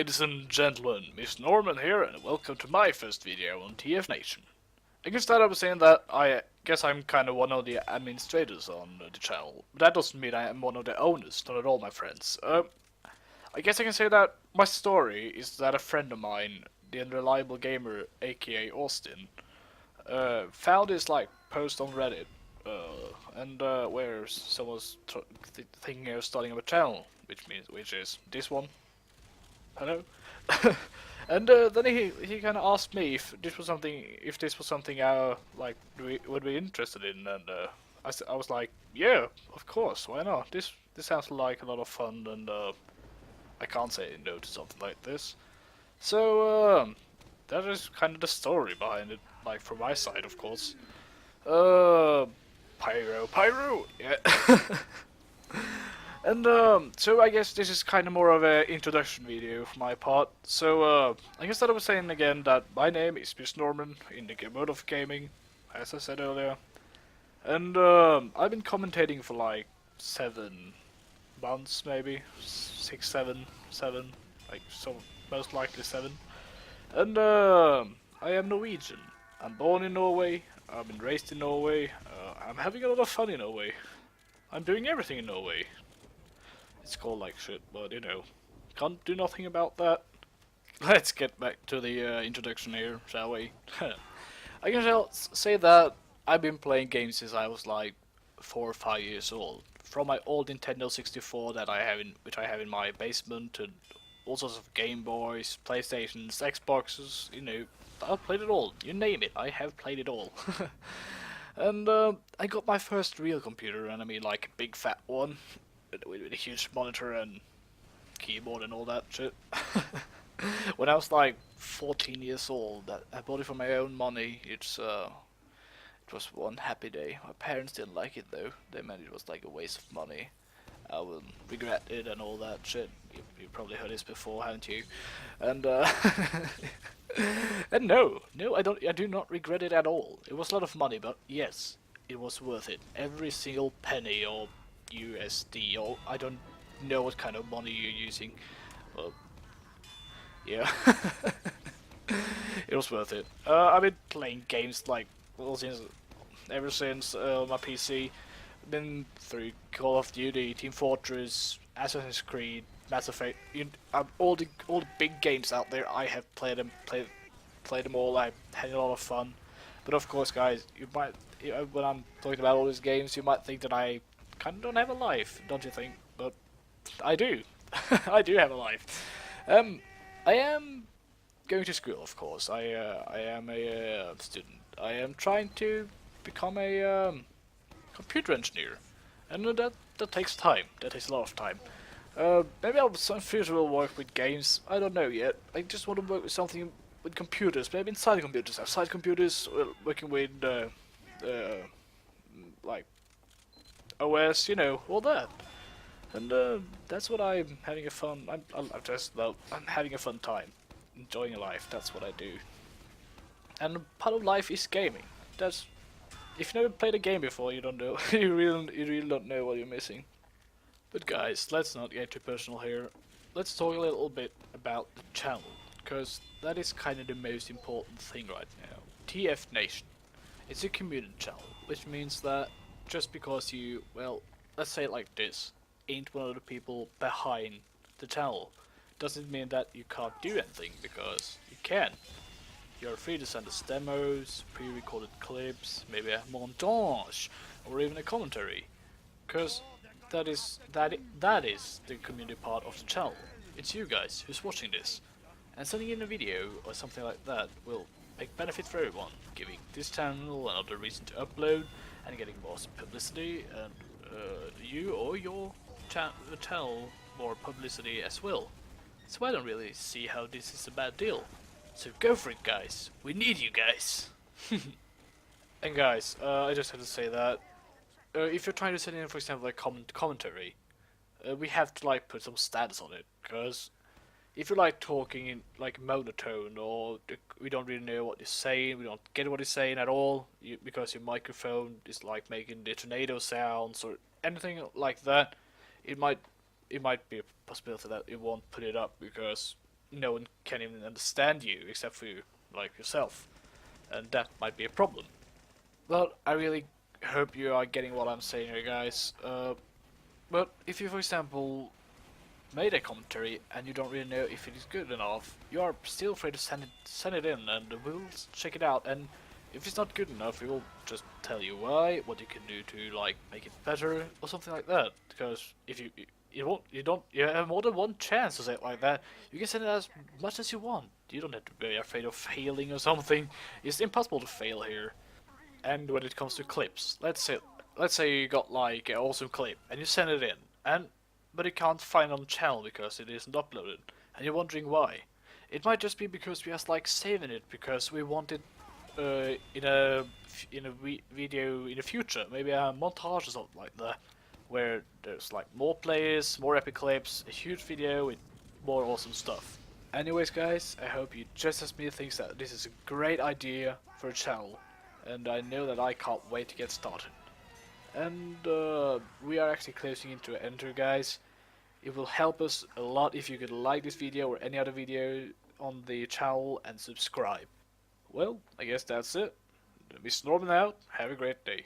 Ladies and gentlemen, Miss Norman here, and welcome to my first video on TF Nation. I can start off saying that I guess I'm kind of one of the administrators on the channel, but that doesn't mean I am one of the owners, not at all, my friends. I guess I can say that my story is that a friend of mine, the Unreliable Gamer, aka Austin, found this post on Reddit, where someone's thinking of starting up a channel, which is this one. Hello. And then he kind of asked me if this was something would be interested in, and I was like, yeah, of course, why not? This sounds like a lot of fun, and I can't say no to something like this. So that is kind of the story behind it, like from my side, of course. Uh, pyro, yeah. And so I guess this is kind of more of an introduction video for my part. So I guess that I was saying again that my name is Miss Norman in the world of gaming, as I said earlier. And I've been commentating for like 7 months, maybe 6, 7, like so most likely 7. And I am Norwegian. I'm born in Norway. I've been raised in Norway. I'm having a lot of fun in Norway. I'm doing everything in Norway. It's called like shit, but you know, can't do nothing about that. Let's get back to the introduction here, shall we? I can say that I've been playing games since I was like 4 or 5 years old. From my old Nintendo 64 which I have in my basement, to all sorts of Game Boys, PlayStations, Xboxes. You know, I've played it all. You name it, I have played it all. And I got my first real computer, and I mean like a big fat one, with a huge monitor and keyboard and all that shit. When I was like 14 years old, I bought it for my own money. It was one happy day. My parents didn't like it though. They meant it was like a waste of money. I will regret it and all that shit. You probably heard this before, haven't you? And and no, I don't. I do not regret it at all. It was a lot of money, but yes, it was worth it. Every single penny or USD, or I don't know what kind of money you're using. Well, yeah, it was worth it. I've been playing games like ever since my PC. Been through Call of Duty, Team Fortress, Assassin's Creed, Mass Effect. All the big games out there. I have played them all. I had a lot of fun. But of course, guys, when I'm talking about all these games, you might think that I kind of don't have a life, don't you think? But I do. I do have a life. I am going to school, of course. I am a student. I am trying to become a computer engineer, and that takes time. That takes a lot of time. Maybe some future will work with games. I don't know yet. I just want to work with something with computers. Maybe inside computers. Outside computers, working with like OS, you know, all that. And that's what I'm having a fun. I'm having a fun time, enjoying life. That's what I do. And part of life is gaming. That's If you never played a game before, you don't know. you really don't know what you're missing. But guys, let's not get too personal here. Let's talk a little bit about the channel, because that is kind of the most important thing right now. TF Nation. It's a community channel, which means that just because you, well, let's say it like this, ain't one of the people behind the channel, doesn't mean that you can't do anything, because you can. You're free to send us demos, pre-recorded clips, maybe a montage, or even a commentary, because that is the community part of the channel. It's you guys who's watching this, and sending in a video or something like that will make benefit for everyone, giving this channel another reason to upload and getting more publicity, and you or your channel more publicity as well. So I don't really see how this is a bad deal. So go for it, guys. We need you guys. And guys, I just have to say that if you're trying to send in, for example, like commentary, we have to like put some stats on it, because if you're like talking in like monotone, or we don't really know what you're saying, we don't get what you're saying at all, because your microphone is like making the tornado sounds or anything like that, it might be a possibility that it won't put it up, because no one can even understand you except for you, like yourself, and that might be a problem. But I really hope you are getting what I'm saying here, guys. But if you, for example, made a commentary and you don't really know if it is good enough, you are still free to send it in, and we'll check it out. And if it's not good enough, we will just tell you why, what you can do to like make it better or something like that. Because if you have more than one chance to say it like that. You can send it as much as you want. You don't have to be afraid of failing or something. It's impossible to fail here. And when it comes to clips, let's say you got like an awesome clip and you send it in, and but you can't find on the channel because it isn't uploaded, and you're wondering why. It might just be because we just like saving it because we want it in a video in the future, maybe a montage or something like that, where there's like more players, more epic clips, a huge video with more awesome stuff. Anyways, guys, I hope you just as me thinks that this is a great idea for a channel, and I know that I can't wait to get started. And we are actually closing into an enter, guys. It will help us a lot if you could like this video or any other video on the channel and subscribe. Well, I guess that's it. This is Norman out. Have a great day.